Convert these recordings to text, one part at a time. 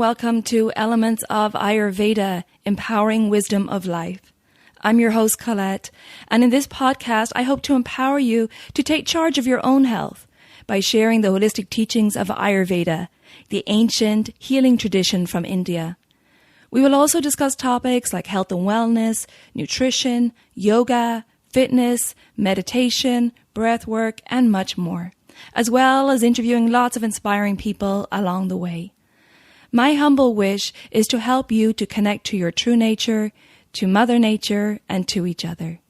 welcome to Elements of Ayurveda, Empowering Wisdom of Life. I'm your host, Colette, and in this podcast, I hope to empower you to take charge of your own health by sharing the holistic teachings of Ayurveda, the ancient healing tradition from India. We will also discuss topics like health and wellness, nutrition, yoga, fitness, meditation, breath work, and much more, as well as interviewing lots of inspiring people along the way. My humble wish is to help you to connect to your true nature, to Mother Nature, and to each other.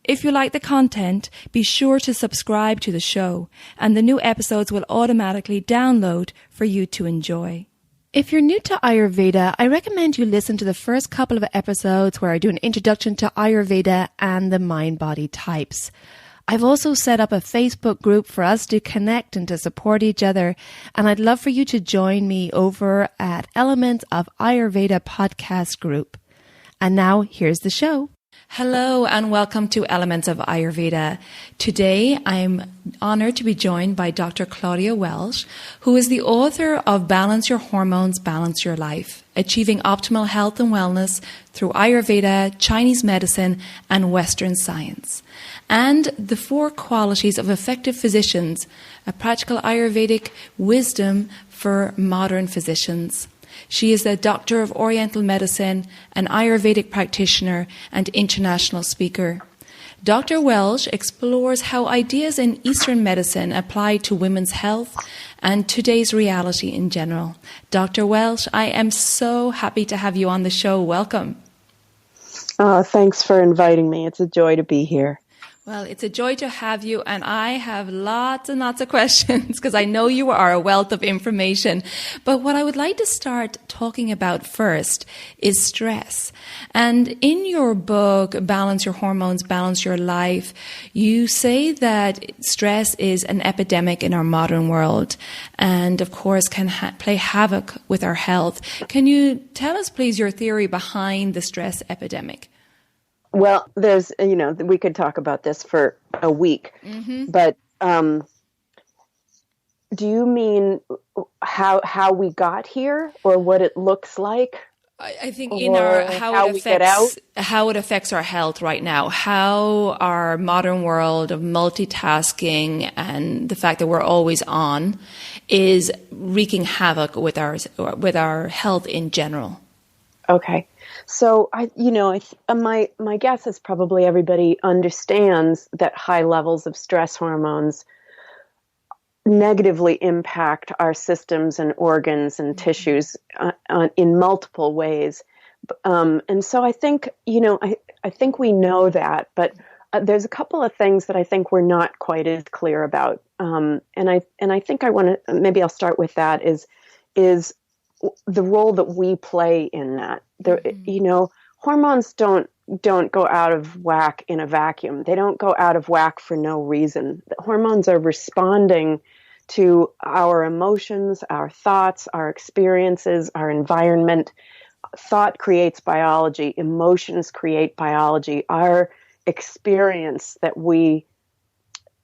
If you like the content, be sure to subscribe to the show, and the new episodes will automatically download for you to enjoy. If you're new to Ayurveda, I recommend you listen to the first couple of episodes where I do an introduction to Ayurveda and the mind-body types. I've also set up a Facebook group for us to connect and to support each other, and I'd love for you to join me over at Elements of Ayurveda podcast group. And now, here's the show. Hello and welcome to Elements of Ayurveda. Today, I'm honored to be joined by Dr. Claudia Welch, who is the author of Balance Your Hormones, Balance Your Life, Achieving Optimal Health and Wellness Through Ayurveda, Chinese Medicine, and Western Science, and The 4 Qualities of Effective Physicians, a practical Ayurvedic wisdom for modern physicians. She is a doctor of Oriental medicine, an Ayurvedic practitioner, and international speaker. Dr. Welch explores how ideas in Eastern medicine apply to women's health and today's reality in general. Dr. Welch, I am so happy to have you on the show. Welcome. Thanks for inviting me. It's a joy to be here. Well, it's a joy to have you, and I have lots and lots of questions because I know you are a wealth of information. But what I would like to start talking about first is stress. And in your book, Balance Your Hormones, Balance Your Life, you say that stress is an epidemic in our modern world and, of course, can play havoc with our health. Can you tell us, please, your theory behind the stress epidemic? Well, we could talk about this for a week, but do you mean how we got here or what it looks like? I think in our how it affects our health right now, how our modern world of multitasking and the fact that we're always on is wreaking havoc with our health in general. Okay. So my guess is probably everybody understands that high levels of stress hormones negatively impact our systems and organs and tissues in multiple ways. And so I think, I think we know that, but there's a couple of things that I think we're not quite as clear about. And I think I want to, maybe I'll start with that is the role that we play in that. Hormones don't go out of whack in a vacuum. They don't go out of whack for no reason. The hormones are responding to our emotions, our thoughts, our experiences, our environment. Thought creates biology. Emotions create biology. Our experience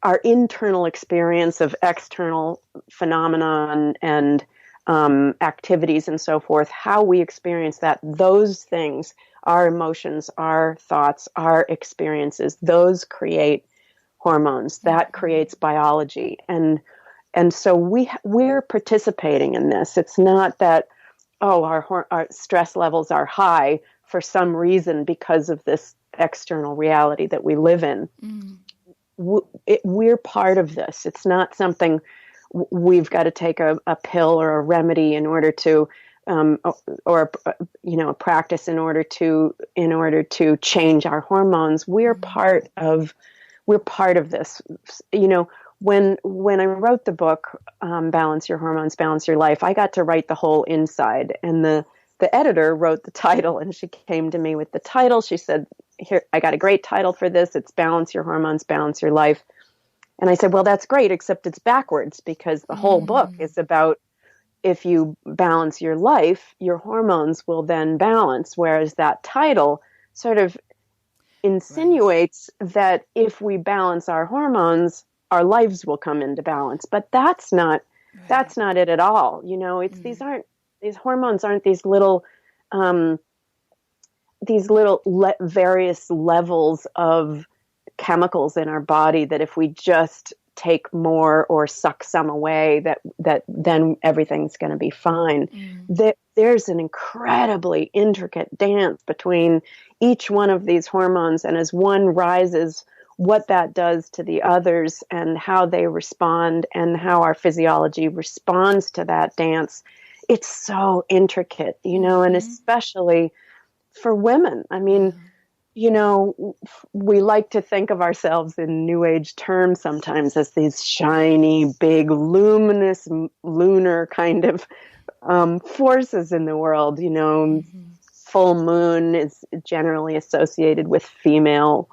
our internal experience of external phenomena and activities and so forth, how we experience that, those things, our emotions, our thoughts, our experiences, those create hormones. That creates biology. And so we're participating in this. It's not that, our stress levels are high for some reason because of this external reality that we live in. We're part of this. It's not something we've got to take a pill or a remedy in order to, or a practice in order to change our hormones. We're part of this. When I wrote the book, Balance Your Hormones, Balance Your Life, I got to write the whole inside, and the editor wrote the title, and she came to me with the title. She said, "Here, I got a great title for this. It's Balance Your Hormones, Balance Your Life." And I said, well, that's great, except it's backwards because the whole book is about if you balance your life, your hormones will then balance. Whereas that title sort of insinuates that if we balance our hormones, our lives will come into balance. But that's not it at all. These aren't These hormones aren't these little various levels of chemicals in our body that if we just take more or suck some away, that then everything's going to be fine. There's an incredibly intricate dance between each one of these hormones, and as one rises, what that does to the others and how they respond and how our physiology responds to that dance. It's so intricate, and especially for women. I mean, we like to think of ourselves in New Age terms sometimes as these shiny, big, luminous, lunar kind of forces in the world. Full moon is generally associated with female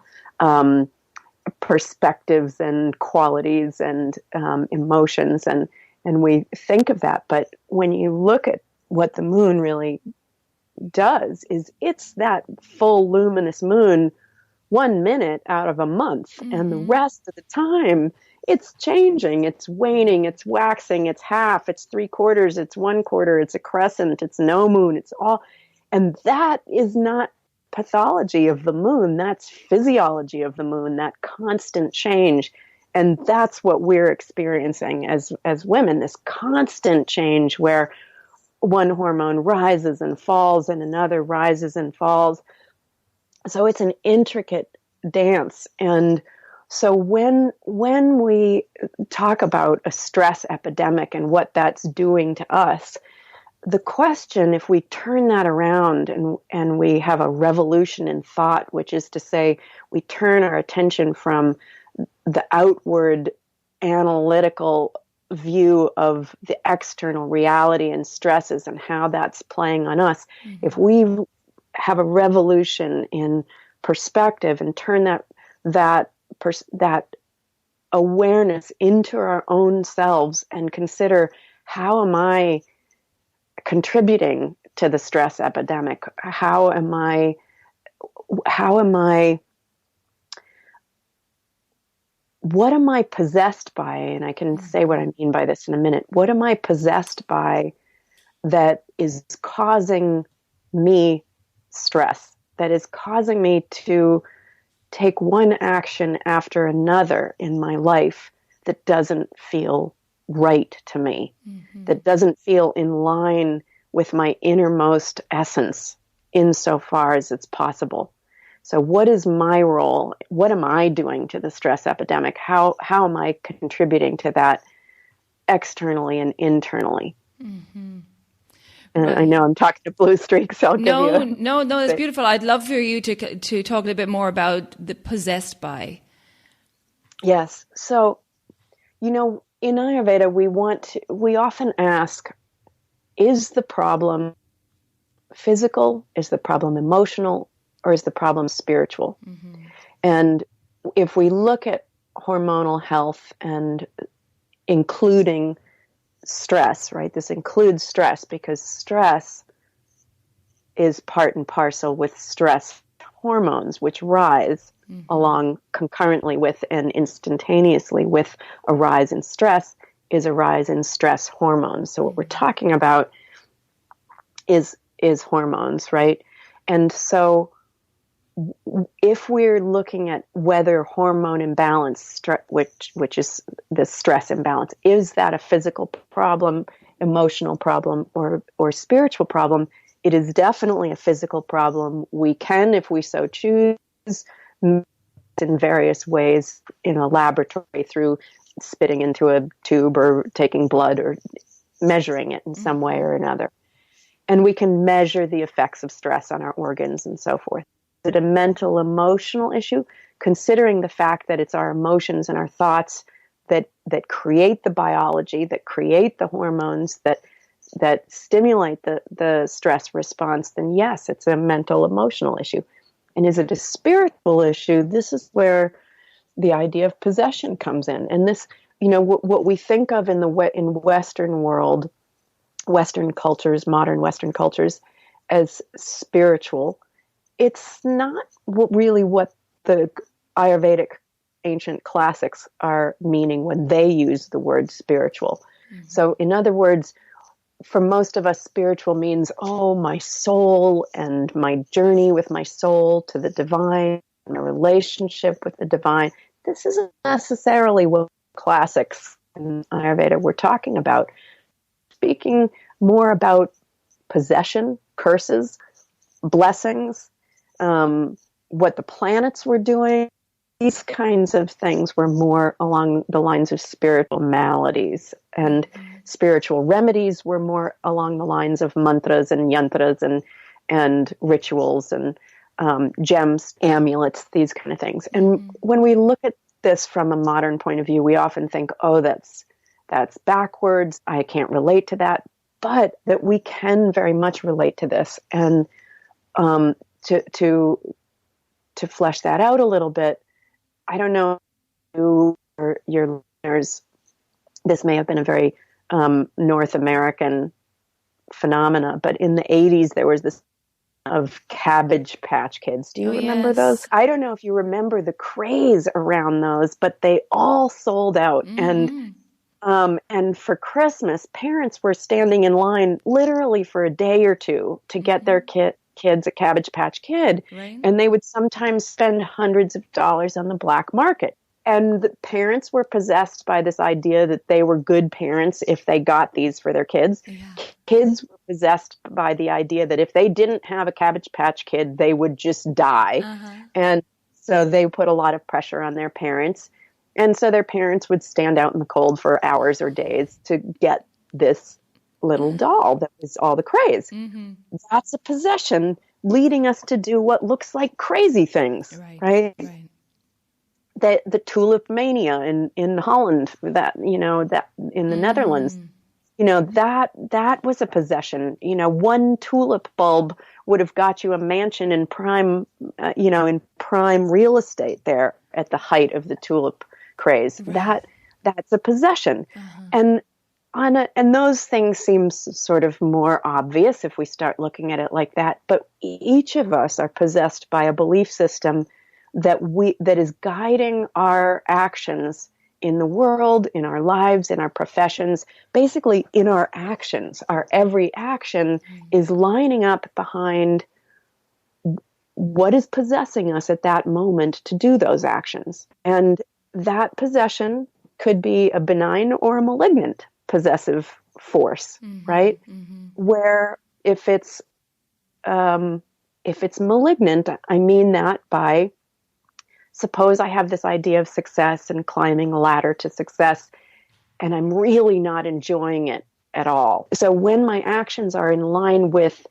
perspectives and qualities and emotions, and we think of that. But when you look at what the moon really does, is it's that full luminous moon 1 minute out of a month, and the rest of the time it's changing, it's waning, it's waxing, it's half, it's 3/4, it's 1/4, it's a crescent, it's no moon, it's all. And that is not pathology of the moon, that's physiology of the moon, that constant change. And that's what we're experiencing as women, this constant change where one hormone rises and falls and another rises and falls. So it's an intricate dance. And so when we talk about a stress epidemic and what that's doing to us, the question, if we turn that around and we have a revolution in thought, which is to say we turn our attention from the outward analytical view of the external reality and stresses and how that's playing on us, if we have a revolution in perspective and turn that awareness into our own selves and consider, how am I contributing to the stress epidemic? What am I possessed by? And I can say what I mean by this in a minute. What am I possessed by that is causing me stress, that is causing me to take one action after another in my life that doesn't feel right to me, that doesn't feel in line with my innermost essence insofar as it's possible? So what is my role? What am I doing to the stress epidemic? How am I contributing to that externally and internally? And I know I'm talking to blue streaks, so I'll give you No, that's beautiful. I'd love for you to talk a little bit more about the possessed by. Yes. So, in Ayurveda, we often ask, is the problem physical? Is the problem emotional? Or is the problem spiritual? And if we look at hormonal health and including stress, right? This includes stress because stress is part and parcel with stress hormones, which rise along concurrently with and instantaneously with a rise in stress is a rise in stress hormones. So what we're talking about is hormones, right? And so if we're looking at whether hormone imbalance, which is the stress imbalance, is that a physical problem, emotional problem, or spiritual problem? It is definitely a physical problem. We can, if we so choose, in various ways in a laboratory through spitting into a tube or taking blood or measuring it in some way or another. And we can measure the effects of stress on our organs and so forth. Is it a mental, emotional issue? Considering the fact that it's our emotions and our thoughts that create the biology, that create the hormones, that stimulate the stress response, then yes, it's a mental, emotional issue. And is it a spiritual issue? This is where the idea of possession comes in. And this, what we think of in Western world, Western cultures, modern Western cultures, as spiritual, it's not really what the Ayurvedic ancient classics are meaning when they use the word spiritual. So in other words, for most of us, spiritual means, oh, my soul and my journey with my soul to the divine and a relationship with the divine. This isn't necessarily what classics in Ayurveda we're talking about. Speaking more about possession, curses, blessings, what the planets were doing. These kinds of things were more along the lines of spiritual maladies, and spiritual remedies were more along the lines of mantras and yantras and rituals and gems, amulets, these kind of things. And when we look at this from a modern point of view, we often think, oh, that's backwards. I can't relate to that. But that we can very much relate to this. And to flesh that out a little bit, I don't know if you or your listeners, this may have been a very North American phenomena, but in the 80s there was this of Cabbage Patch Kids. Do you remember those? I don't know if you remember the craze around those, but they all sold out. And for Christmas, parents were standing in line literally for a day or two to get their kids a Cabbage Patch Kid. Right. And they would sometimes spend hundreds of dollars on the black market. And the parents were possessed by this idea that they were good parents if they got these for their kids. Yeah. Kids were possessed by the idea that if they didn't have a Cabbage Patch Kid, they would just die. And so they put a lot of pressure on their parents. And so their parents would stand out in the cold for hours or days to get this little doll that was all the craze. That's a possession leading us to do what looks like crazy things, right? The tulip mania in Holland, that in the Netherlands, that was a possession. One tulip bulb would have got you a mansion in prime real estate there at the height of the tulip craze. That's a possession. And those things seem sort of more obvious if we start looking at it like that. But each of us are possessed by a belief system that is guiding our actions in the world, in our lives, in our professions, basically in our actions. Our every action is lining up behind what is possessing us at that moment to do those actions. And that possession could be a benign or a malignant possessive force, right? Where if it's malignant, I mean that by, suppose I have this idea of success and climbing a ladder to success, and I'm really not enjoying it at all. So when my actions are in line with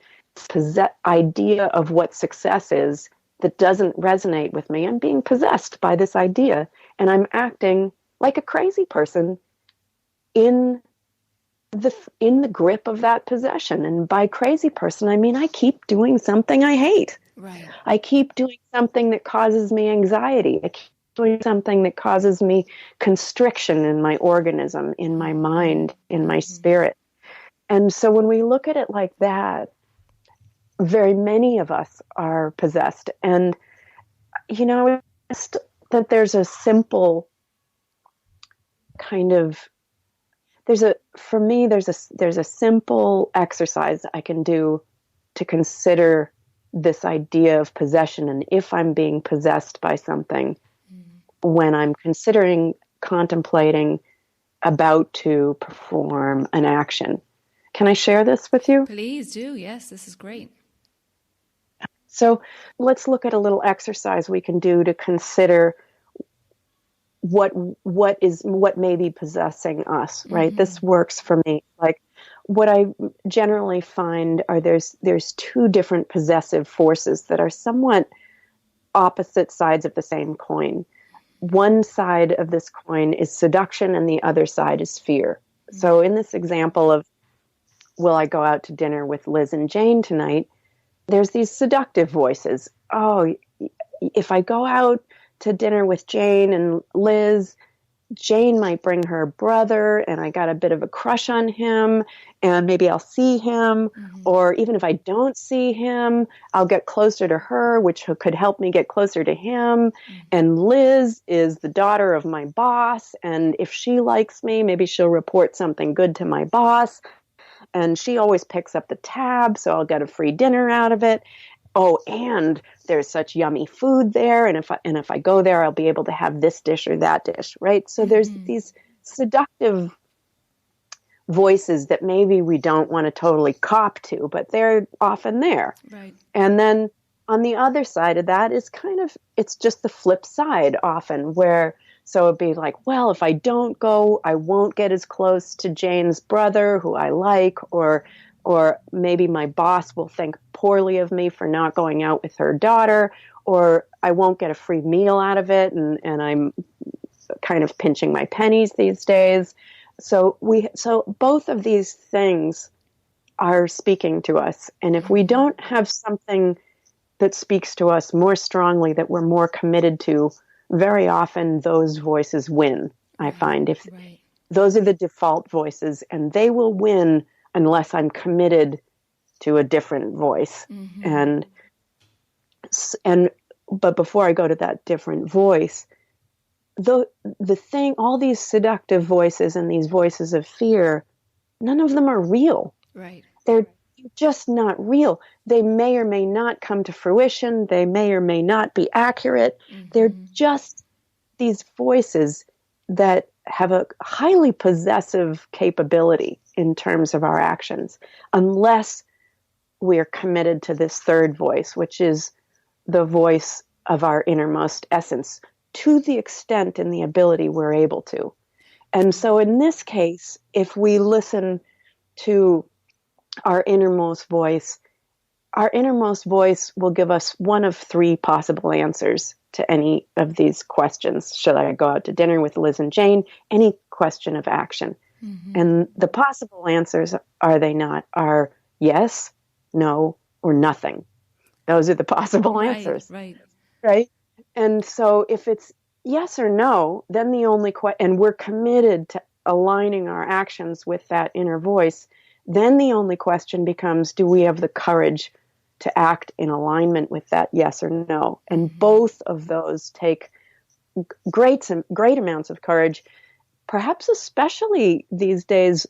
idea of what success is that doesn't resonate with me, I'm being possessed by this idea, and I'm acting like a crazy person in the grip of that possession. And by crazy person, I mean I keep doing something I hate. Right. I keep doing something that causes me anxiety. I keep doing something that causes me constriction in my organism, in my mind, in my spirit. And so when we look at it like that, very many of us are possessed. And, that there's a simple kind of, there's a simple exercise I can do to consider this idea of possession, and if I'm being possessed by something, when I'm contemplating about to perform an action. Can I share this with you? Please do. Yes, this is great. So let's look at a little exercise we can do to consider what may be possessing us, right? This works for me. Like, what I generally find are there's two different possessive forces that are somewhat opposite sides of the same coin. One side of this coin is seduction and the other side is fear. So in this example of, will I go out to dinner with Liz and Jane tonight? There's these seductive voices. Oh, if I go out to dinner with Jane and Liz, Jane might bring her brother, and I got a bit of a crush on him, and maybe I'll see him, or even if I don't see him, I'll get closer to her, which could help me get closer to him. And Liz is the daughter of my boss, and if she likes me, maybe she'll report something good to my boss. and she always picks up the tab, so I'll get a free dinner out of it. Oh, and there's such yummy food there, and if I go there, I'll be able to have this dish or that dish, right? So there's these seductive voices that maybe we don't want to totally cop to, but they're often there. Right. And then on the other side of that is it's just the flip side often, where so it'd be like, well, if I don't go, I won't get as close to Jane's brother, who I like, or maybe my boss will think poorly of me for not going out with her daughter, or I won't get a free meal out of it, and I'm kind of pinching my pennies these days. So both of these things are speaking to us, and if we don't have something that speaks to us more strongly, that we're more committed to, very often those voices win. I find if those are the default voices, and they will win unless I'm committed to a different voice. But before I go to that different voice, the thing, all these seductive voices and these voices of fear, none of them are real. Right. They're just not real. They may or may not come to fruition. They may or may not be accurate. They're just these voices that have a highly possessive capability in terms of our actions, unless we're committed to this third voice, which is the voice of our innermost essence, to the extent and the ability we're able to. And so in this case, if we listen to our innermost voice will give us one of three possible answers to any of these questions. Should I go out to dinner with Liz and Jane? Any question of action. And the possible answers, are yes, no, or nothing. Those are the possible answers. Right? And so if it's yes or no, then the only and we're committed to aligning our actions with that inner voice, then the only question becomes, do we have the courage to act in alignment with that yes or no? And both of those take great amounts of courage, perhaps especially these days,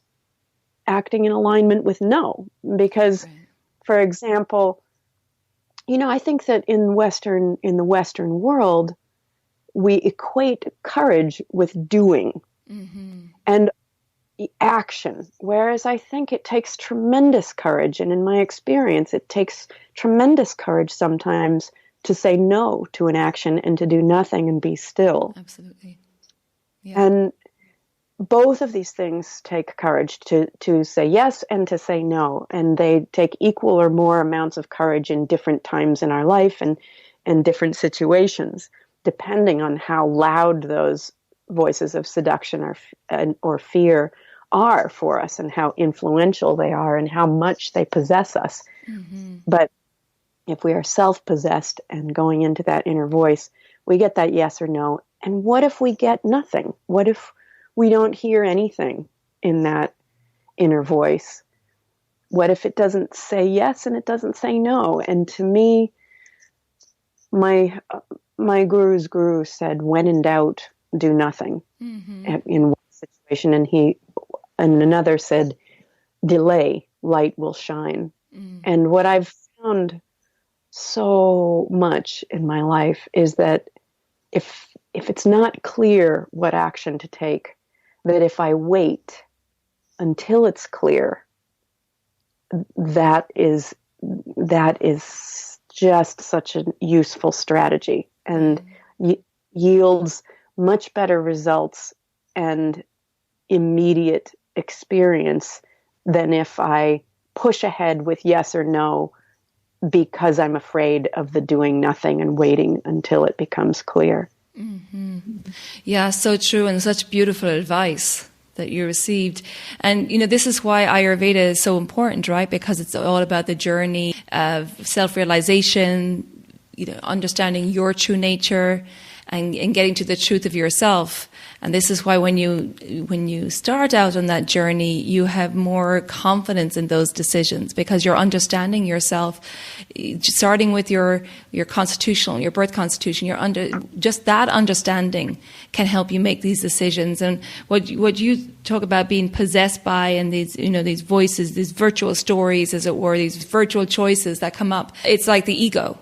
acting in alignment with no. Because, for example, I think that in the Western world, we equate courage with doing and action, whereas I think it takes tremendous courage, and in my experience, it takes tremendous courage sometimes to say no to an action and to do nothing and be still. Absolutely. Yeah. And both of these things take courage, to say yes and to say no, and they take equal or more amounts of courage in different times in our life and different situations, depending on how loud those voices of seduction or fear are for us, and how influential they are, and how much they possess us. But if we are self-possessed and going into that inner voice, we get that yes or no. And what if we get nothing? What if we don't hear anything in that inner voice? What if it doesn't say yes and it doesn't say no? And to me, my guru's guru said, when in doubt, do nothing. In one situation, and another said, delay, light will shine. And what I've found so much in my life is that if it's not clear what action to take, that if I wait until it's clear, that is just such a useful strategy, and yields much better results and immediate experience than if I push ahead with yes or no because I'm afraid of the doing nothing and waiting until it becomes clear. Yeah, so true, and such beautiful advice that you received. And, this is why Ayurveda is so important, right? Because it's all about the journey of self-realization, understanding your true nature, and getting to the truth of yourself. And this is why when you start out on that journey, you have more confidence in those decisions, because you're understanding yourself, starting with your constitutional, your birth constitution. Just that understanding can help you make these decisions. And what you talk about being possessed by, and these voices, these virtual stories, as it were, these virtual choices that come up. It's like the ego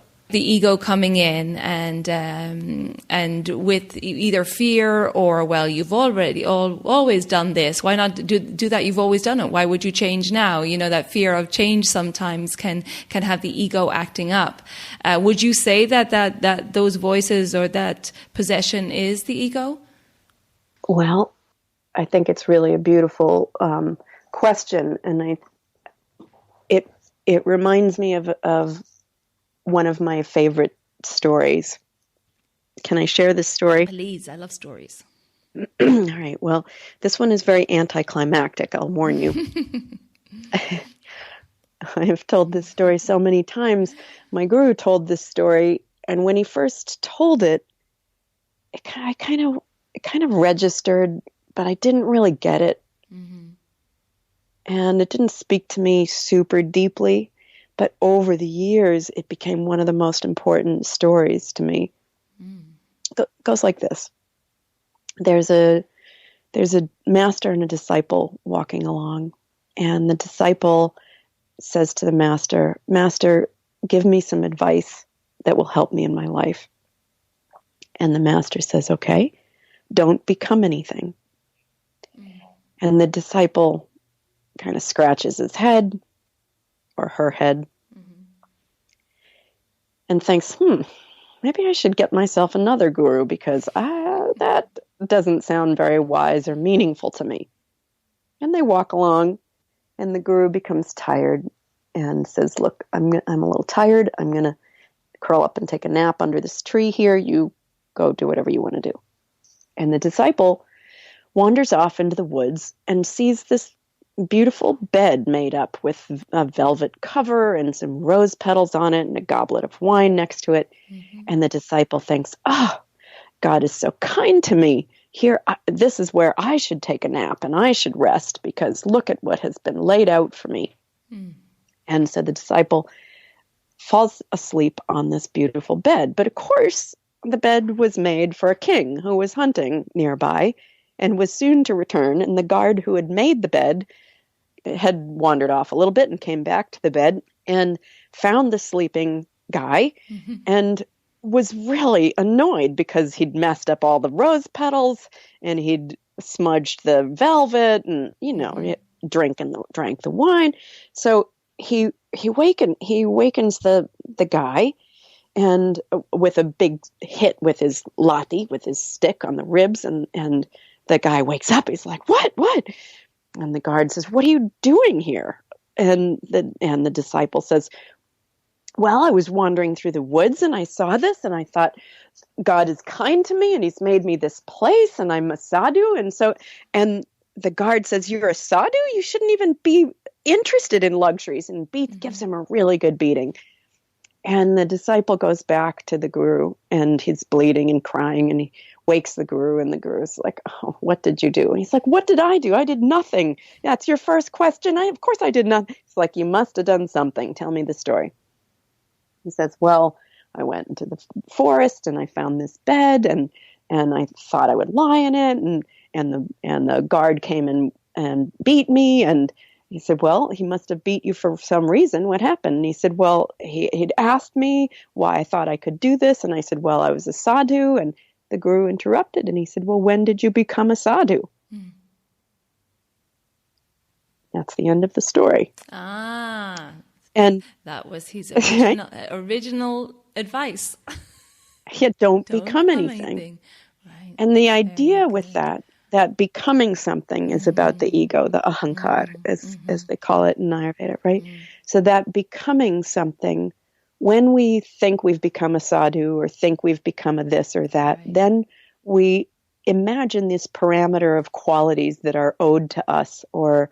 coming in and with either fear or, well, you've always done this. Why not do that? You've always done it. Why would you change now? That fear of change sometimes can have the ego acting up. Would you say that those voices or that possession is the ego? Well, I think it's really a beautiful question, and it reminds me of one of my favorite stories. Can I share this story? Please, I love stories. All right. Well, this one is very anticlimactic, I'll warn you. I have told this story so many times. My guru told this story, and when he first told it, it kind of registered, but I didn't really get it. Mm-hmm. And it didn't speak to me super deeply. But over the years, it became one of the most important stories to me. It goes like this. There's a master and a disciple walking along, and the disciple says to the master, "Master, give me some advice that will help me in my life." And the master says, "Okay, don't become anything." And the disciple kind of scratches his head, or her head, and thinks, maybe I should get myself another guru, because that doesn't sound very wise or meaningful to me. And they walk along, and the guru becomes tired and says, "Look, I'm a little tired. I'm going to curl up and take a nap under this tree here. You go do whatever you want to do." And the disciple wanders off into the woods and sees this beautiful bed made up with a velvet cover and some rose petals on it and a goblet of wine next to it. Mm-hmm. And the disciple thinks, "Oh, God is so kind to me. Here, this is where I should take a nap and I should rest, because look at what has been laid out for me." Mm. And so the disciple falls asleep on this beautiful bed. But of course, the bed was made for a king who was hunting nearby and was soon to return. And the guard who had made the bed had wandered off a little bit and came back to the bed and found the sleeping guy, mm-hmm. and was really annoyed because he'd messed up all the rose petals and he'd smudged the velvet and, drank the wine. So he wakens the guy, and with a big hit with his lathi, with his stick on the ribs, and the guy wakes up. He's like, What? And the guard says, "What are you doing here?" And the disciple says, "Well, I was wandering through the woods and I saw this and I thought, God is kind to me and he's made me this place and I'm a sadhu." And the guard says, "You're a sadhu? You shouldn't even be interested in luxuries," and gives him a really good beating. And the disciple goes back to the guru, and he's bleeding and crying, and he wakes the guru, and the guru's like, "Oh, what did you do?" And he's like, "What did I do? I did nothing." "That's your first question. Of course I did nothing." It's like, "You must have done something. Tell me the story." He says, "Well, I went into the forest and I found this bed, and I thought I would lie in it, and the guard came and beat me." And he said, "Well, he must have beat you for some reason. What happened?" And he said, "Well, he'd asked me why I thought I could do this." And I said, "Well, I was a sadhu." And the guru interrupted, and he said, "Well, when did you become a sadhu?" That's the end of the story. And that was his original advice. Yeah, don't become anything. Right. And the idea with that becoming something is about the ego, the ahankar, as they call it in Ayurveda, right? So that becoming something, when we think we've become a sadhu or think we've become a this or that, then we imagine this parameter of qualities that are owed to us, or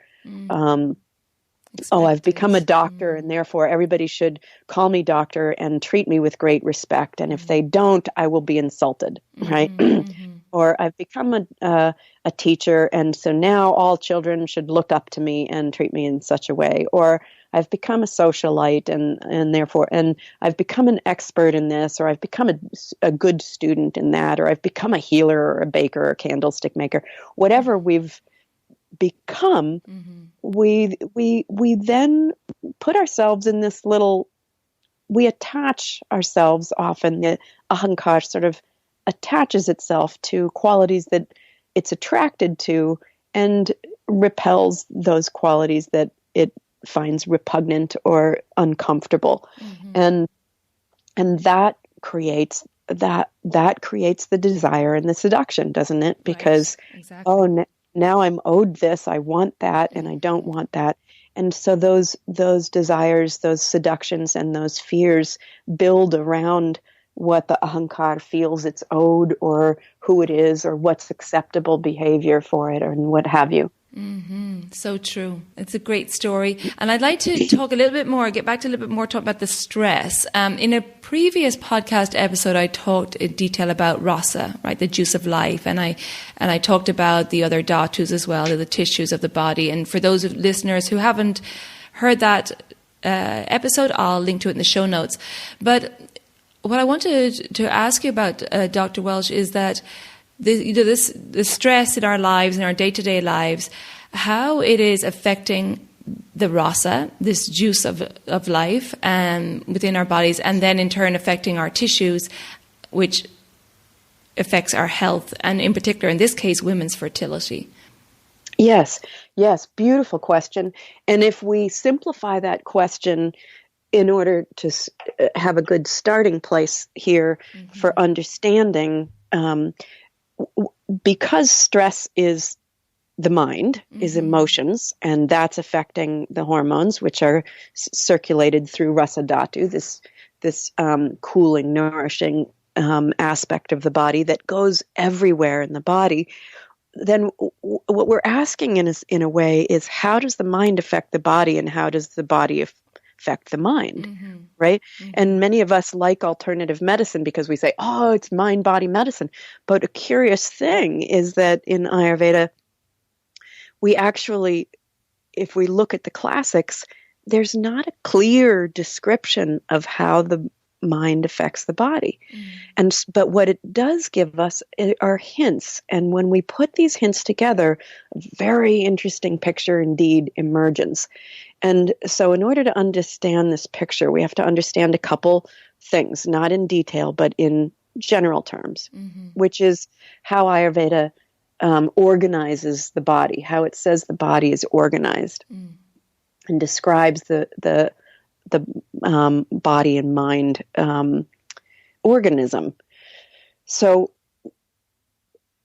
oh, I've become a doctor and therefore everybody should call me doctor and treat me with great respect. And if they don't, I will be insulted, right? Or I've become a teacher, and so now all children should look up to me and treat me in such a way. Or I've become a socialite, and therefore, and I've become an expert in this, or I've become a good student in that, or I've become a healer or a baker or a candlestick maker. Whatever we've become, we then put ourselves in this little. We attach ourselves often. The ahankar sort of attaches itself to qualities that it's attracted to and repels those qualities that it finds repugnant or uncomfortable. And that creates the desire and the seduction, doesn't it? Because, exactly. Now I'm owed this, I want that, and I don't want that. And so those desires, those seductions, and those fears build around what the ahankar feels it's owed, or who it is, or what's acceptable behavior for it, or what have you. So true. It's a great story. And I'd like to talk a little bit more, get back to a little bit more, talk about the stress. In a previous podcast episode, I talked in detail about rasa, right, the juice of life. And I talked about the other dhatus as well, the tissues of the body. And for those listeners who haven't heard that episode, I'll link to it in the show notes. But what I wanted to ask you about, Dr. Welch, is that the stress in our lives, in our day-to-day lives, how it is affecting the rasa, this juice of life, within our bodies, and then in turn affecting our tissues, which affects our health, and in particular, in this case, women's fertility. Yes, beautiful question. And if we simplify that question in order to have a good starting place here for understanding, because stress is the mind, is emotions, and that's affecting the hormones, which are circulated through rasa dhatu, this cooling, nourishing aspect of the body that goes everywhere in the body. Then what we're asking in a way is, how does the mind affect the body, and how does the body affect the mind, right? And many of us like alternative medicine because we say, oh, it's mind-body medicine. But a curious thing is that in Ayurveda, we actually, if we look at the classics, there's not a clear description of how the mind affects the body. But what it does give us are hints. And when we put these hints together, a very interesting picture indeed emerges. And so in order to understand this picture, we have to understand a couple things, not in detail, but in general terms, which is how Ayurveda organizes the body, how it says the body is organized, and describes the body and mind organism. So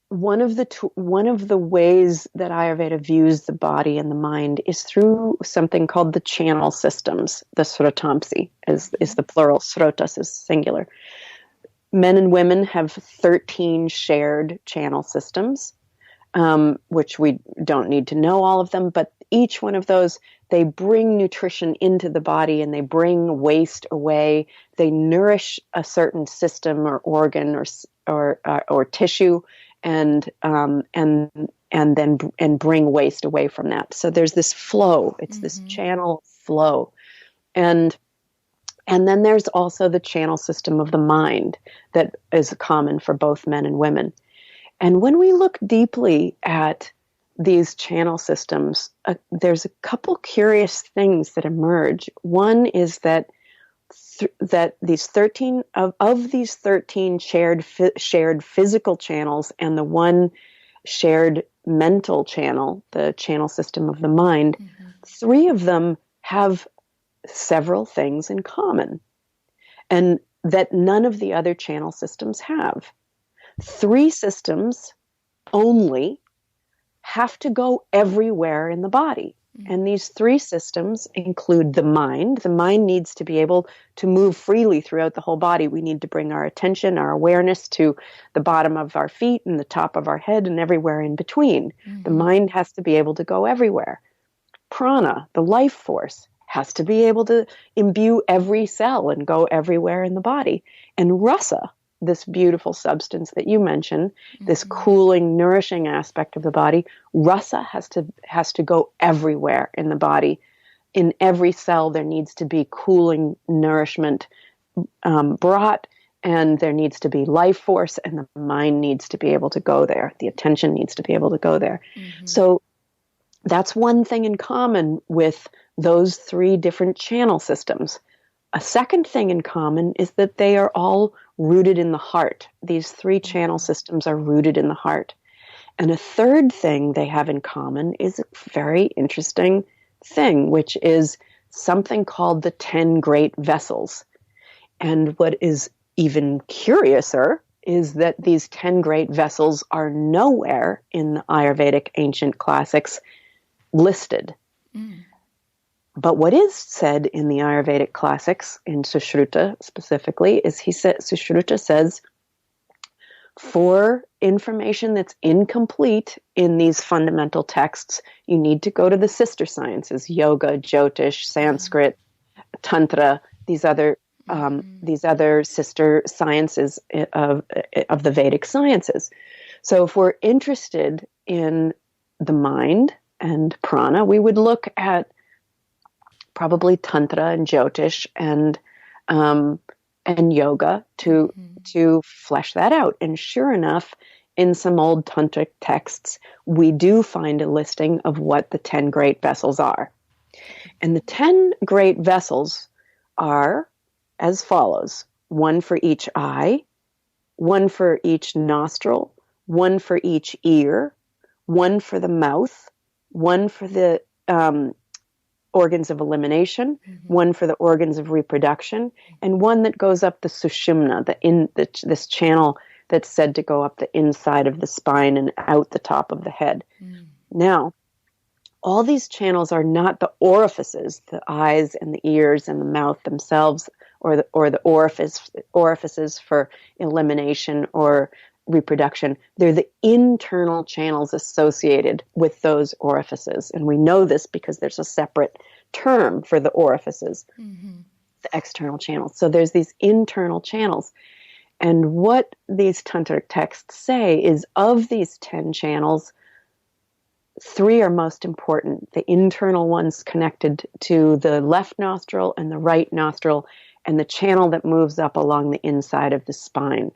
one of the ways that Ayurveda views the body and the mind is through something called the channel systems. The srotamsi is the plural, srotas is singular. Men and women have 13 shared channel systems, which we don't need to know all of them, but each one of those, they bring nutrition into the body and they bring waste away. They nourish a certain system or organ or tissue, and bring waste away from that. So there's this flow. It's this channel flow, and then there's also the channel system of the mind that is common for both men and women. And when we look deeply at these channel systems, there's a couple curious things that emerge. One is that these 13 of these 13 shared physical channels and the one shared mental channel, the channel system of the mind, 3 of them have several things in common, and that none of the other channel systems have. 3 systems only have to go everywhere in the body. And these 3 systems include the mind. The mind needs to be able to move freely throughout the whole body. We need to bring our attention, our awareness to the bottom of our feet and the top of our head and everywhere in between. The mind has to be able to go everywhere. prana, the life force, has to be able to imbue every cell and go everywhere in the body. And rasa, this beautiful substance that you mentioned, this cooling, nourishing aspect of the body, rasa has to go everywhere in the body. In every cell, there needs to be cooling nourishment brought, and there needs to be life force, and the mind needs to be able to go there. The attention needs to be able to go there. So that's one thing in common with those three different channel systems. A second thing in common is that they are all rooted in the heart. These three channel systems are rooted in the heart. And a third thing they have in common is a very interesting thing, which is something called the 10 great vessels. And what is even curiouser is that these 10 great vessels are nowhere in the Ayurvedic ancient classics listed. But what is said in the Ayurvedic classics, in Sushruta specifically, is Sushruta says, for information that's incomplete in these fundamental texts, you need to go to the sister sciences, yoga, Jyotish, Sanskrit, Tantra, these other sister sciences of the Vedic sciences. So if we're interested in the mind and prana, we would look at probably Tantra and Jyotish and yoga to flesh that out. And sure enough, in some old tantric texts, we do find a listing of what the 10 great vessels are. And the 10 great vessels are as follows: one for each eye, one for each nostril, one for each ear, one for the mouth, one for the organs of elimination, one for the organs of reproduction, and one that goes up the sushumna, this channel that's said to go up the inside of the spine and out the top of the head. Now, all these channels are not the orifices, the eyes and the ears and the mouth themselves, or the orifices for elimination or reproduction. They're the internal channels associated with those orifices. And we know this because there's a separate term for the orifices, the external channels. So there's these internal channels. And what these tantric texts say is, of these 10 channels, 3 are most important. The internal ones connected to the left nostril and the right nostril, and the channel that moves up along the inside of the spine.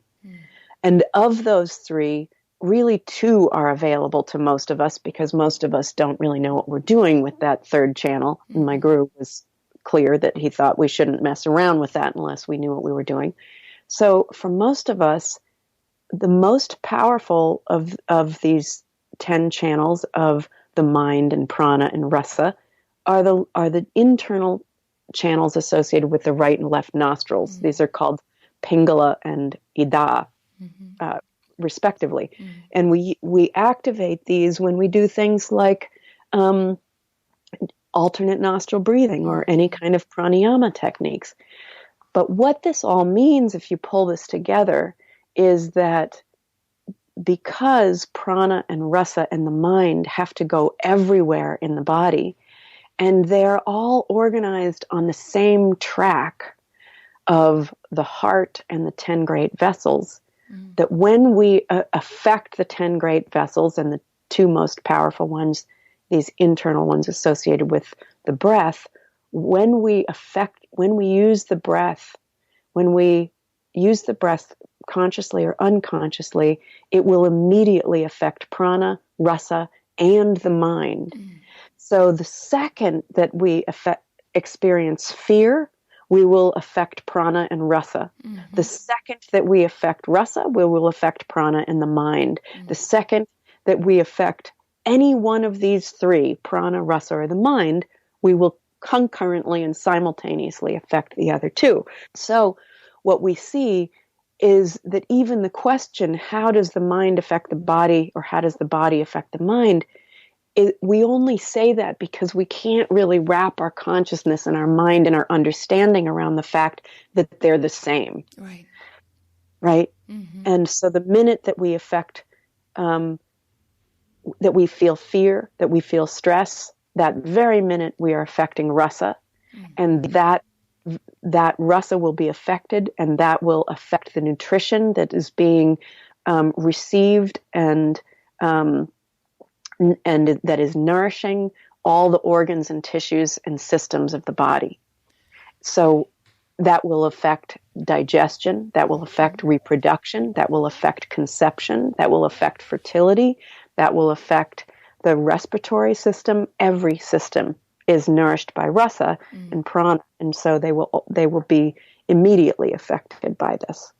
And of those 3, really 2 are available to most of us, because most of us don't really know what we're doing with that third channel. And my guru was clear that he thought we shouldn't mess around with that unless we knew what we were doing. So for most of us, the most powerful of these 10 channels of the mind and prana and rasa are the internal channels associated with the right and left nostrils. These are called Pingala and Ida, respectively. And we activate these when we do things like alternate nostril breathing or any kind of pranayama techniques. But what this all means, if you pull this together, is that because prana and rasa and the mind have to go everywhere in the body, and they're all organized on the same track of the heart and the 10 great vessels, that when we affect the 10 great vessels and the 2 most powerful ones, these internal ones associated with the breath, when we use the breath consciously or unconsciously, it will immediately affect prana, rasa, and the mind. So the second that we experience fear, we will affect prana and rasa. The second that we affect rasa, we will affect prana and the mind. The second that we affect any one of these 3, prana, rasa, or the mind, we will concurrently and simultaneously affect the other 2. So what we see is that even the question, how does the mind affect the body, or how does the body affect the mind, we only say that because we can't really wrap our consciousness and our mind and our understanding around the fact that they're the same. Right? And so the minute that we affect, that we feel fear, that we feel stress, that very minute we are affecting rasa, and that rasa will be affected, and that will affect the nutrition that is being received and that is nourishing all the organs and tissues and systems of the body. So that will affect digestion, that will affect reproduction, that will affect conception, that will affect fertility, that will affect the respiratory system. Every system is nourished by rasa and prana, and so they will be immediately affected by this.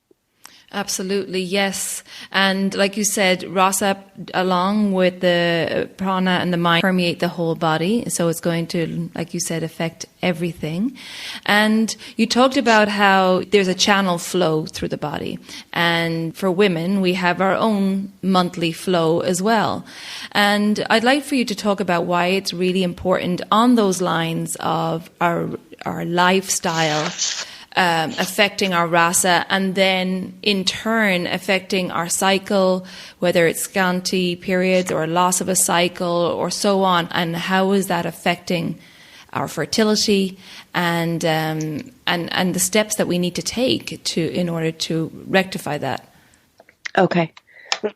Absolutely, yes. And like you said, rasa, along with the prana and the mind, permeate the whole body. So it's going to, like you said, affect everything. And you talked about how there's a channel flow through the body. And for women, we have our own monthly flow as well. And I'd like for you to talk about why it's really important on those lines of our lifestyle, affecting our rasa, and then in turn affecting our cycle, whether it's scanty periods or loss of a cycle or so on, and how is that affecting our fertility and the steps that we need to take in order to rectify that. Okay.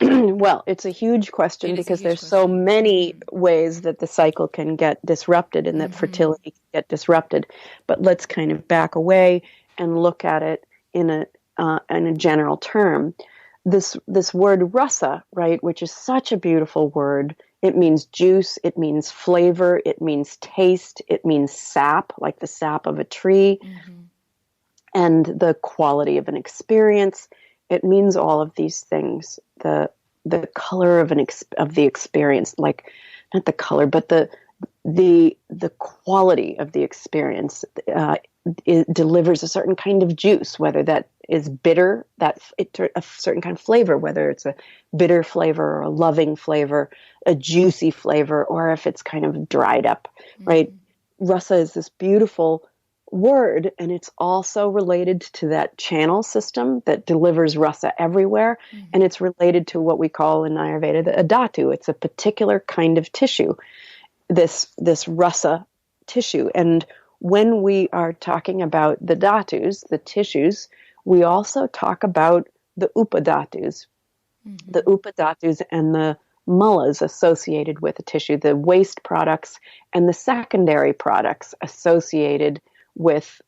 Well, it's a huge question because there's so many ways that the cycle can get disrupted and that fertility can get disrupted. But let's kind of back away and look at it in a general term. This word rasa, right, which is such a beautiful word. It means juice, it means flavor, it means taste, it means sap, like the sap of a tree, and the quality of an experience. It means all of these things. The color of the experience, like not the color, but the quality of the experience. It delivers a certain kind of juice, whether that is bitter, a certain kind of flavor, whether it's a bitter flavor or a loving flavor, a juicy flavor, or if it's kind of dried up, right? Rasa is this beautiful word, and it's also related to that channel system that delivers rasa everywhere, and it's related to what we call in Ayurveda a dhatu. It's a particular kind of tissue, this rasa tissue. And when we are talking about the dhatus, the tissues, we also talk about the upadhatus, the upadhatus and the mulas associated with the tissue, the waste products and the secondary products associated with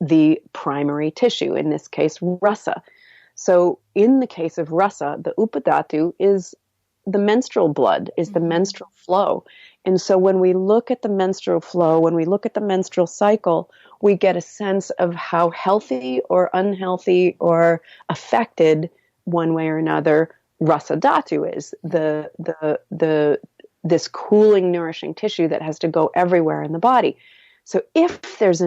the primary tissue, in this case, rasa. So in the case of rasa, the upadhatu is the menstrual blood, is the menstrual flow. And so when we look at the menstrual flow, when we look at the menstrual cycle, we get a sense of how healthy or unhealthy or affected one way or another rasa dhatu is, this cooling, nourishing tissue that has to go everywhere in the body. So if there's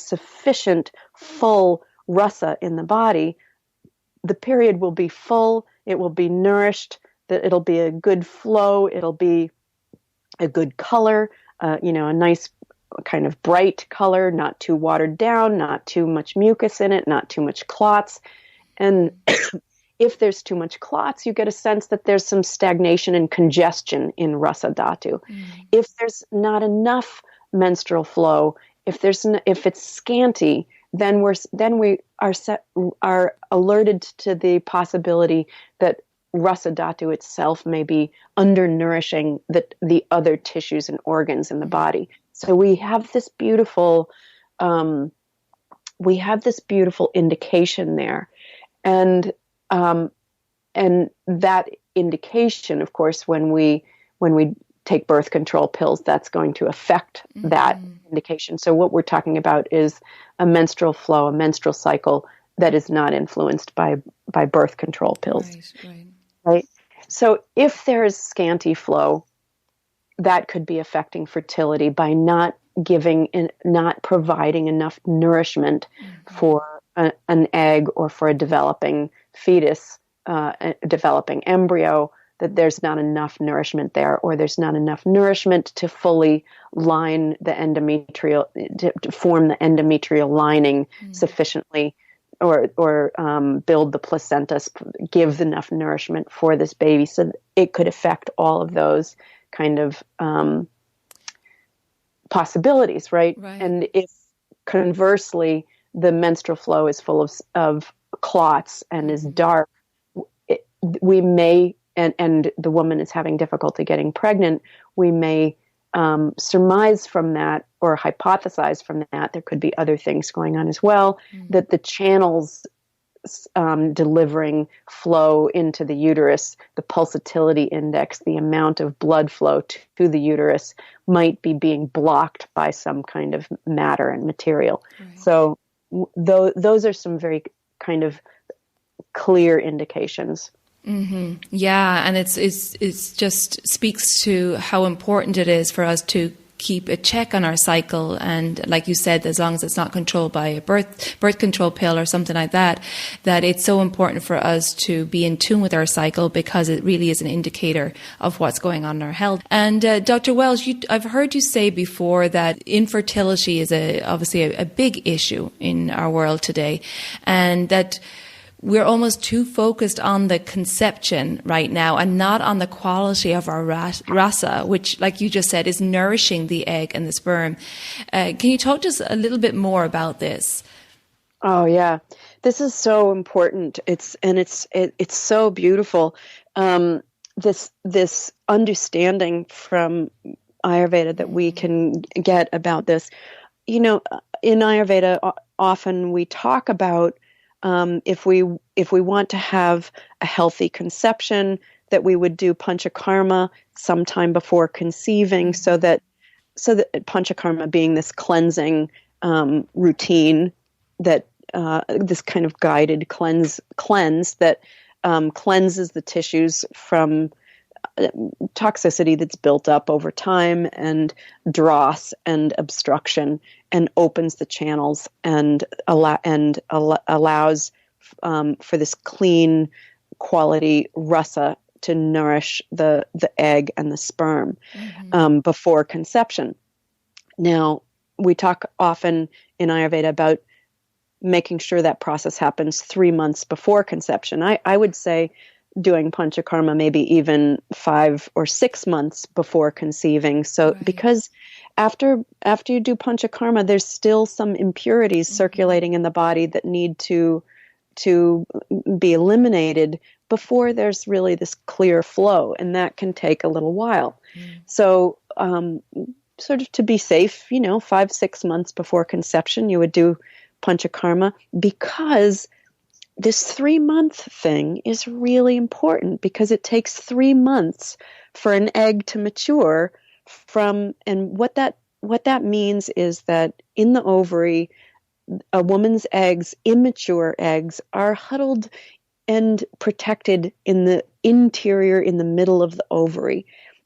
sufficient full rasa in the body, the period will be full, it will be nourished, that it'll be a good flow, it'll be a good color, a nice kind of bright color, not too watered down, not too much mucus in it, not too much clots. And if there's too much clots, you get a sense that there's some stagnation and congestion in rasa dhatu. If there's not enough menstrual flow, if it's scanty, then we are alerted to the possibility that rasa dhatu itself may be undernourishing the other tissues and organs in the body. So we have this beautiful indication there, and that indication, of course, when we take birth control pills, that's going to affect that indication. So what we're talking about is a menstrual flow, a menstrual cycle that is not influenced by birth control pills. Right. So if there is scanty flow, that could be affecting fertility by not providing enough nourishment for an egg or for a developing fetus, a developing embryo, that there's not enough nourishment there, or there's not enough nourishment to fully line the endometrial, to form the endometrial lining sufficiently, or build the placenta, give enough nourishment for this baby. So it could affect all of those kind of possibilities, right? Right. And if conversely the menstrual flow is full of clots and is dark, we may, and the woman is having difficulty getting pregnant, we may surmise from that or hypothesize from that, there could be other things going on as well, that the channels delivering flow into the uterus, the pulsatility index, the amount of blood flow to the uterus might be being blocked by some kind of matter and material. Right. So those are some very kind of clear indications. Mm-hmm. Yeah, and it's just speaks to how important it is for us to keep a check on our cycle, and like you said, as long as it's not controlled by a birth control pill or something like that, that it's so important for us to be in tune with our cycle, because it really is an indicator of what's going on in our health. And Dr. Welch, I've heard you say before that infertility is obviously a big issue in our world today, and that we're almost too focused on the conception right now and not on the quality of our rasa, which, like you just said, is nourishing the egg and the sperm. Can you talk to us a little bit more about this? Oh, yeah. This is so important. It's so beautiful. This understanding from Ayurveda that we can get about this. You know, in Ayurveda, often we talk about if we want to have a healthy conception, that we would do panchakarma sometime before conceiving, so that panchakarma being this cleansing routine, that this kind of guided cleanse that cleanses the tissues from toxicity that's built up over time, and dross and obstruction, and opens the channels and allows for this clean quality rasa to nourish the egg and the sperm before conception. Now, we talk often in Ayurveda about making sure that process happens 3 months before conception. I would say doing panchakarma maybe even 5 or 6 months before conceiving. So right. Because after you do panchakarma, there's still some impurities circulating in the body that need to be eliminated before there's really this clear flow, and that can take a little while. So sort of to be safe, 5-6 months before conception, you would do panchakarma, because this 3-month thing is really important, because it takes 3 months for an egg to mature and what that means is that in the ovary, a woman's eggs, immature eggs, are huddled and protected in the interior, in the middle of the ovary.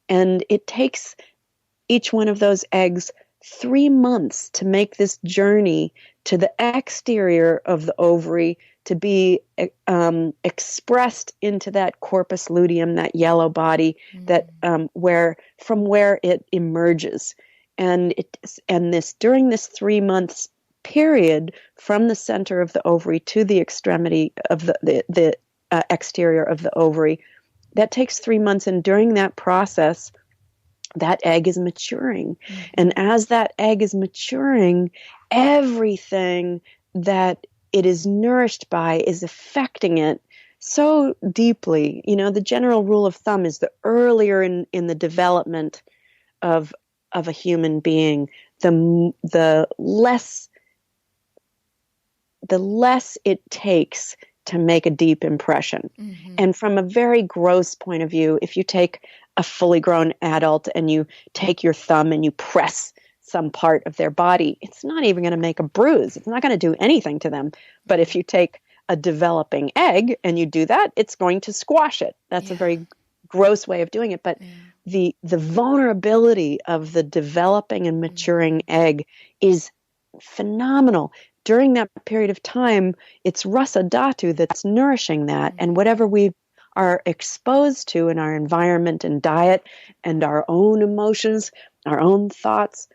And it takes each one of those eggs 3 months to make this journey to the exterior of the ovary, to be expressed into that corpus luteum, that yellow body, that where it emerges, and during this 3 months period from the center of the ovary to the extremity of the exterior of the ovary, that takes 3 months, and during that process, that egg is maturing, and as that egg is maturing, everything that it is nourished by is affecting it so deeply. The general rule of thumb is the earlier in the development of a human being, the less it takes to make a deep impression. And from a very gross point of view, if you take a fully grown adult and you take your thumb and you press some part of their body, it's not even going to make a bruise. It's not going to do anything to them. But if you take a developing egg and you do that, it's going to squash it. That's a very gross way of doing it. But the vulnerability of the developing and maturing egg is phenomenal. During that period of time, it's rasa dhatu that's nourishing that. And whatever we are exposed to in our environment and diet and our own emotions, our own thoughts,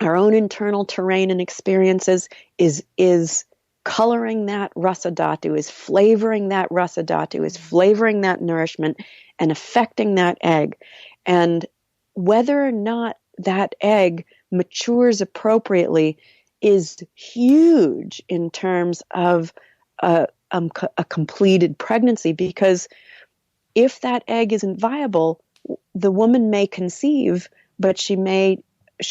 our own internal terrain and experiences is coloring that rasa dhatu, is flavoring that rasa dhatu, is flavoring that nourishment and affecting that egg. And whether or not that egg matures appropriately is huge in terms of a completed pregnancy, because if that egg isn't viable, the woman may conceive, but she may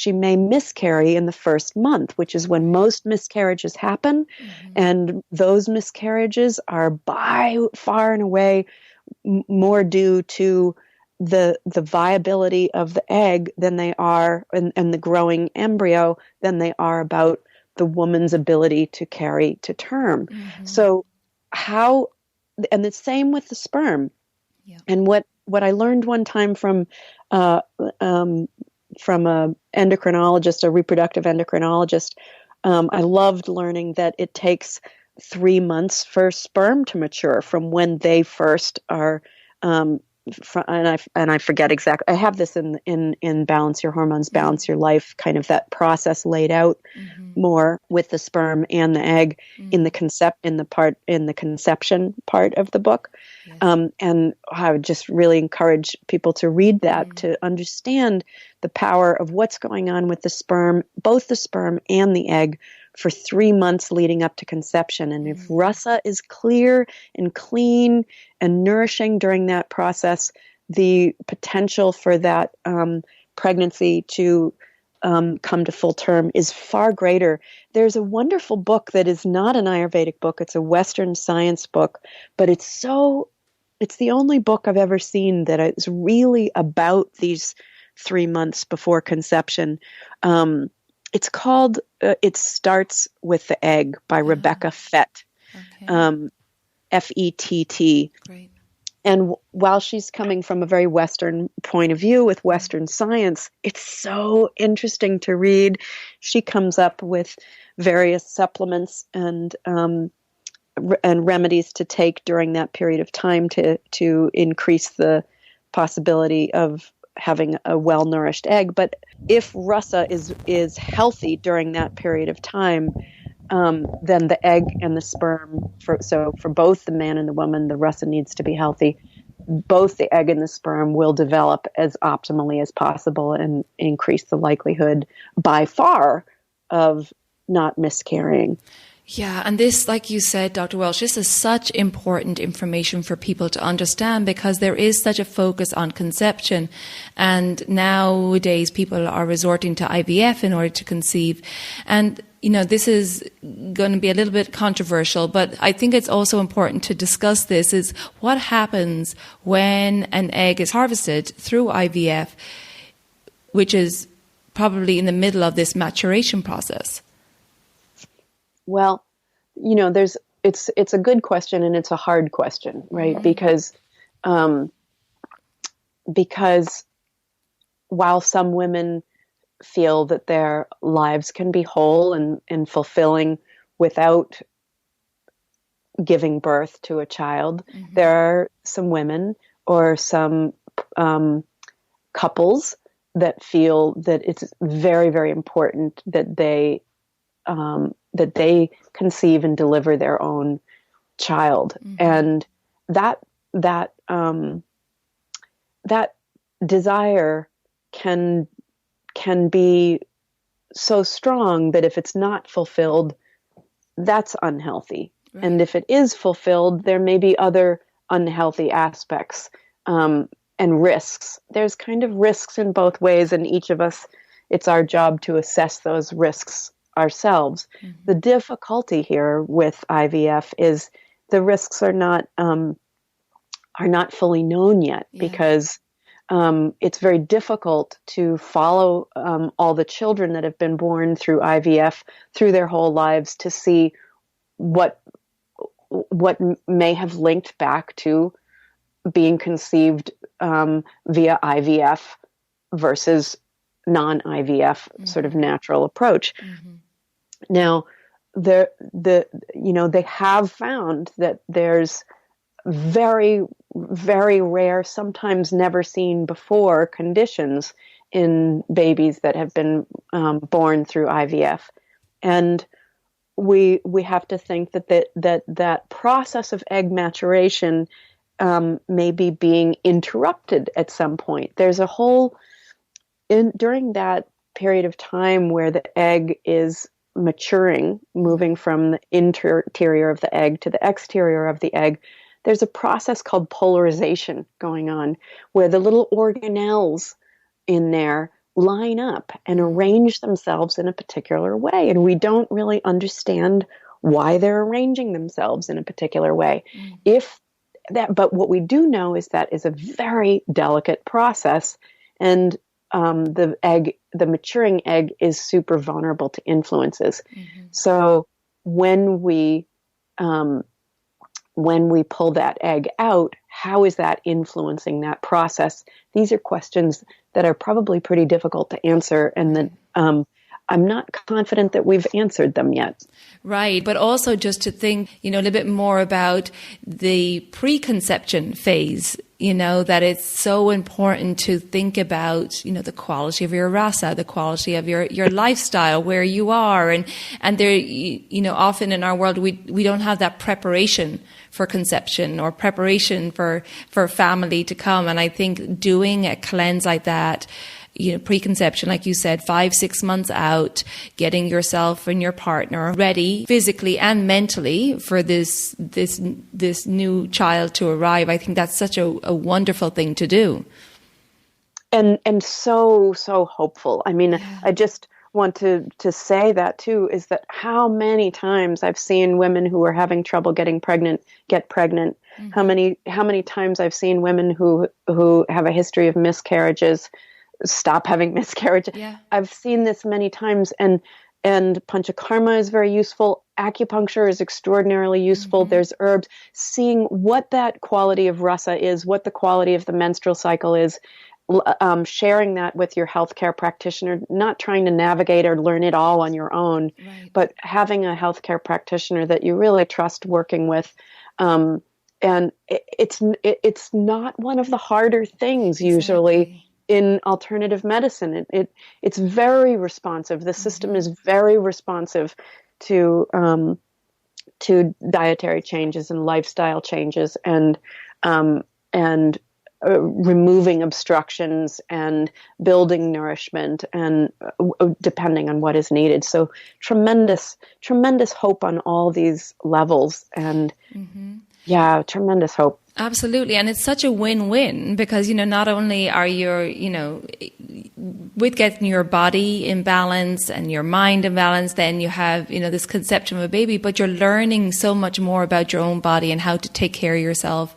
miscarry in the first month, which is when most miscarriages happen. Mm-hmm. And those miscarriages are by far and away more due to the viability of the egg than they are, and the growing embryo, than they are about the woman's ability to carry to term. Mm-hmm. So and the same with the sperm. Yeah. And what I learned one time from a endocrinologist, a reproductive endocrinologist, I loved learning that it takes 3 months for sperm to mature from when they first are. And I forget exactly. I have this in Balance Your Hormones, Balance Your Life, kind of that process laid out more with the sperm and the egg in the conception part of the book. Yes. And I would just really encourage people to read that to understand the power of what's going on with the sperm, both the sperm and the egg, for 3 months leading up to conception. And if rasa is clear and clean and nourishing during that process, the potential for that pregnancy to come to full term is far greater. There's a wonderful book that is not an Ayurvedic book. It's a Western science book, but it's the only book I've ever seen that is really about these 3 months before conception. It's called It Starts with the Egg by Rebecca Fett, Fett. Great. And while she's coming from a very Western point of view with Western science, it's so interesting to read. She comes up with various supplements and remedies to take during that period of time to increase the possibility of having a well-nourished egg. But if rasa is healthy during that period of time, then the egg and the sperm, for both the man and the woman, the rasa needs to be healthy. Both the egg and the sperm will develop as optimally as possible and increase the likelihood by far of not miscarrying. Yeah, and this, like you said, Dr. Welch, this is such important information for people to understand, because there is such a focus on conception, and nowadays people are resorting to IVF in order to conceive. And, this is going to be a little bit controversial, but I think it's also important to discuss this, is what happens when an egg is harvested through IVF, which is probably in the middle of this maturation process. Well, it's a good question and it's a hard question, right? Mm-hmm. Because while some women feel that their lives can be whole and fulfilling without giving birth to a child, there are some women or some couples that feel that it's very, very important that they conceive and deliver their own child. And that desire can be so strong that if it's not fulfilled, that's unhealthy. Right. And if it is fulfilled, there may be other unhealthy aspects and risks. There's kind of risks in both ways, and each of us, it's our job to assess those risks ourselves. The difficulty here with IVF is the risks are not fully known yet, because it's very difficult to follow all the children that have been born through IVF through their whole lives to see what may have linked back to being conceived via IVF versus non-IVF sort of natural approach. Now, they have found that there's very, very rare, sometimes never seen before conditions in babies that have been born through IVF, and we have to think that process of egg maturation may be being interrupted at some point. There's a whole during that period of time where the egg is maturing, moving from the interior of the egg to the exterior of the egg, there's a process called polarization going on, where the little organelles in there line up and arrange themselves in a particular way. And we don't really understand why they're arranging themselves in a particular way. But what we do know is that is a very delicate process, and the maturing egg is super vulnerable to influences. So when we pull that egg out, how is that influencing that process? These are questions that are probably pretty difficult to answer, and that I'm not confident that we've answered them yet. Right. But also just to think, a little bit more about the preconception phase, that it's so important to think about, the quality of your rasa, the quality of your lifestyle, where you are. And there, often in our world, we don't have that preparation for conception or preparation for family to come. And I think doing a cleanse like that, preconception, like you said, 5-6 months out, getting yourself and your partner ready physically and mentally for this new child to arrive. I think that's such a wonderful thing to do. And so hopeful. I mean, yeah. I just want to say that too, is that how many times I've seen women who are having trouble getting pregnant get pregnant. Mm-hmm. How many times I've seen women who have a history of miscarriages stop having miscarriage. Yeah. I've seen this many times, and panchakarma is very useful. Acupuncture is extraordinarily useful. Mm-hmm. There's herbs. Seeing what that quality of rasa is, what the quality of the menstrual cycle is, sharing that with your healthcare practitioner, not trying to navigate or learn it all on your own, right. But having a healthcare practitioner that you really trust working with. And it's not one of the harder things usually in alternative medicine. It's very responsive. The system is very responsive to dietary changes and lifestyle changes, and removing obstructions and building nourishment, and depending on what is needed. So tremendous hope on all these levels, and yeah, tremendous hope. Absolutely. And it's such a win-win because, not only are you, with getting your body in balance and your mind in balance, then you have, this conception of a baby, but you're learning so much more about your own body and how to take care of yourself.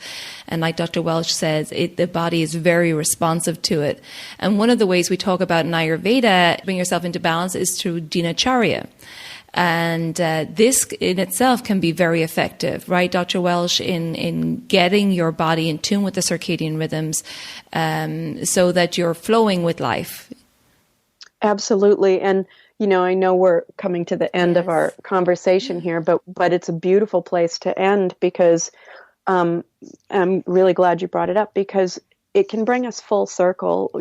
And like Dr. Welch says, the body is very responsive to it. And one of the ways we talk about in Ayurveda, bring yourself into balance, is through dinacharya. And this in itself can be very effective, right, Dr. Welch, in getting your body in tune with the circadian rhythms, so that you're flowing with life. Absolutely. And, I know we're coming to the end of our conversation here, but it's a beautiful place to end, because I'm really glad you brought it up, because it can bring us full circle.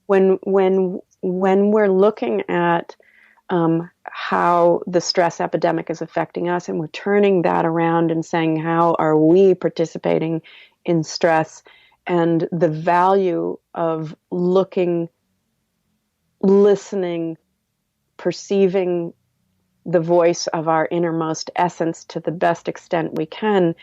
When we're looking at how the stress epidemic is affecting us, and we're turning that around and saying, how are we participating in stress, and the value of looking, listening, perceiving the voice of our innermost essence to the best extent we can,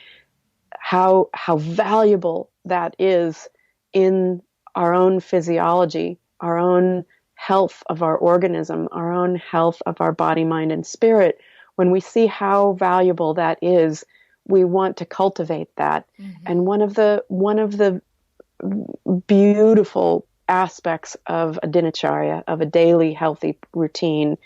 how valuable that is in our own physiology, our own health of our organism, our own health of our body, mind, and spirit. When we see how valuable that is, we want to cultivate that. And one of the beautiful aspects of a dinacharya, of a daily healthy routine,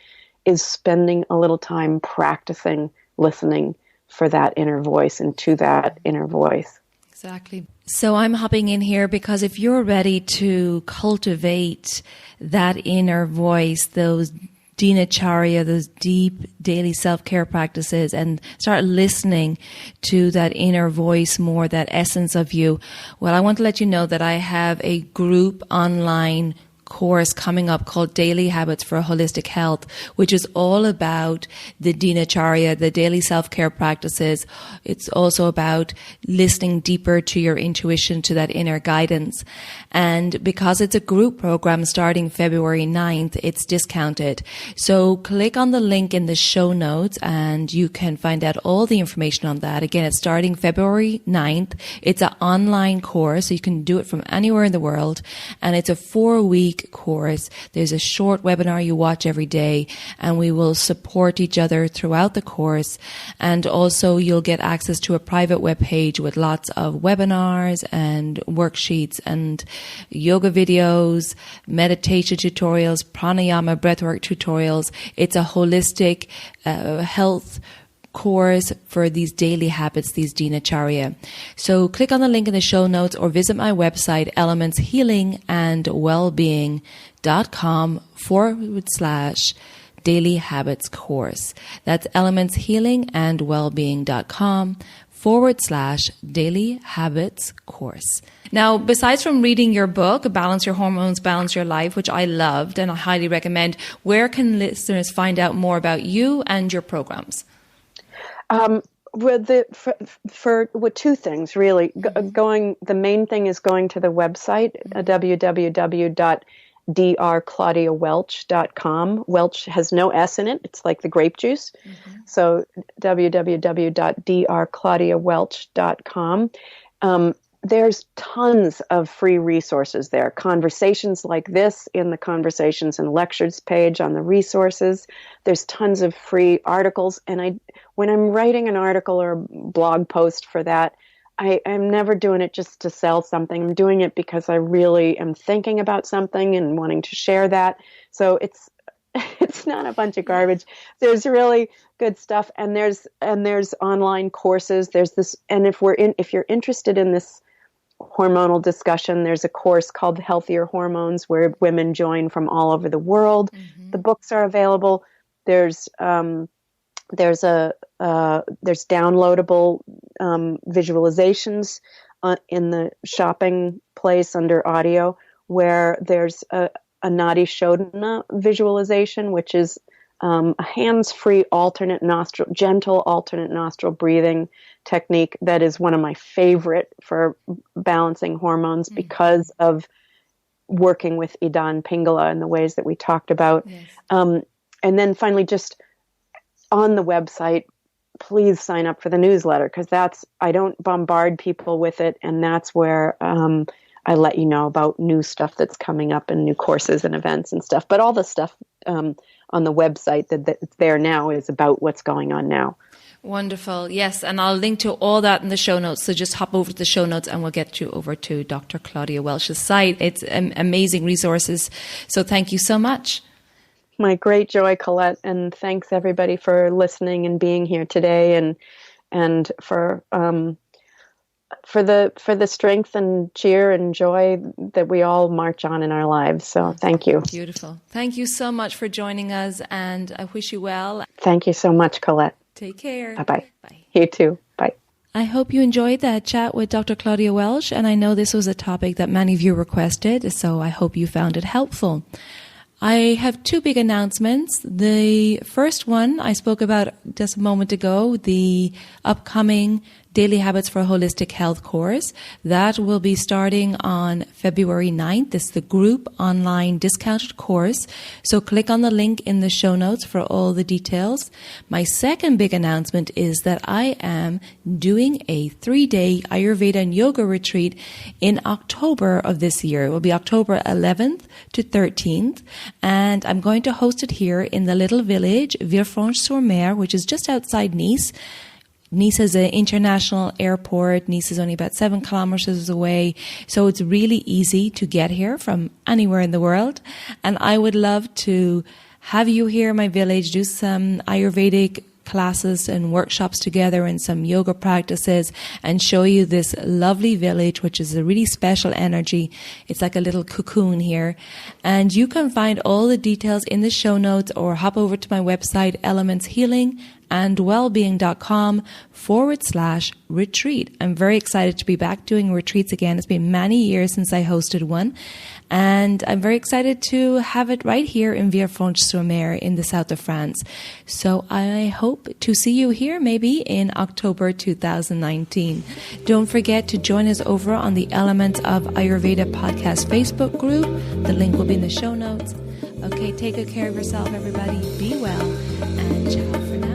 is spending a little time practicing listening for that inner voice and to that inner voice. Exactly. So I'm hopping in here because if you're ready to cultivate that inner voice, those dinacharya, those deep daily self-care practices, and start listening to that inner voice more, that essence of you, well, I want to let you know that I have a group online course coming up called Daily Habits for Holistic Health, which is all about the dinacharya, the daily self-care practices. It's also about listening deeper to your intuition, to that inner guidance. And because it's a group program starting February 9th, it's discounted. So click on the link in the show notes and you can find out all the information on that. Again, it's starting February 9th. It's an online course, so you can do it from anywhere in the world. And it's a 4-week course. There's a short webinar you watch every day, and we will support each other throughout the course. And also you'll get access to a private webpage with lots of webinars and worksheets and yoga videos, meditation tutorials, pranayama, breathwork tutorials. It's a holistic health course for these daily habits, these dinacharya. So click on the link in the show notes or visit my website, elementshealingandwellbeing.com/daily habits course. That's elementshealingandwellbeing.com/daily habits course. Now, besides from reading your book, Balance Your Hormones, Balance Your Life, which I loved and I highly recommend, where can listeners find out more about you and your programs? With two things really. The main thing is going to the website, www.drclaudiawelch.com. Welch has no S in it. It's like the grape juice. Mm-hmm. So www.drclaudiawelch.com. There's tons of free resources there. Conversations like this in the Conversations and Lectures page on the resources. There's tons of free articles. And when I'm writing an article or a blog post for that, I'm never doing it just to sell something. I'm doing it because I really am thinking about something and wanting to share that. So it's not a bunch of garbage. There's really good stuff. And there's online courses. There's this, and if you're interested in this hormonal discussion, there's a course called Healthier Hormones where women join from all over the world. Mm-hmm. The books are available. There's downloadable visualizations in the shopping place under audio, where there's a Nadi Shodhana visualization, which is a hands-free gentle alternate nostril breathing technique that is one of my favorite for balancing hormones because of working with Idan Pingala in the ways that we talked about. Yes. And then finally, just on the website, please sign up for the newsletter, because I don't bombard people with it, and that's where I let you know about new stuff that's coming up and new courses and events and stuff. But all the stuff on the website that's there now is about what's going on now. Wonderful. Yes. And I'll link to all that in the show notes. So just hop over to the show notes and we'll get you over to Dr. Claudia Welch's site. It's amazing resources. So thank you so much. My great joy, Colette. And thanks everybody for listening and being here today, and for the strength and cheer and joy that we all march on in our lives. So thank you. Beautiful. Thank you so much for joining us, and I wish you well. Thank you so much, Colette. Take care. Bye-bye. Bye. You too. Bye. I hope you enjoyed that chat with Dr. Claudia Welch, and I know this was a topic that many of you requested, so I hope you found it helpful. I have two big announcements. The first one I spoke about just a moment ago, the upcoming Daily Habits for Holistic Health course. That will be starting on February 9th. This is the group online discounted course. So click on the link in the show notes for all the details. My second big announcement is that I am doing a 3-day Ayurveda and yoga retreat in October of this year. It will be October 11th to 13th. And I'm going to host it here in the little village, Villefranche-sur-Mer, which is just outside Nice. Nice is an international airport. Nice is only about 7 kilometers away. So it's really easy to get here from anywhere in the world. And I would love to have you here in my village, do some Ayurvedic classes and workshops together and some yoga practices, and show you this lovely village, which is a really special energy. It's like a little cocoon here. And you can find all the details in the show notes or hop over to my website, healthandwellbeing.com/retreat. I'm very excited to be back doing retreats again. It's been many years since I hosted one, and I'm very excited to have it right here in Villefranche-sur-Mer in the south of France. So I hope to see you here maybe in October 2019. Don't forget to join us over on the Elements of Ayurveda podcast Facebook group. The link will be in the show notes. Okay, take good care of yourself, everybody. Be well, and ciao for now.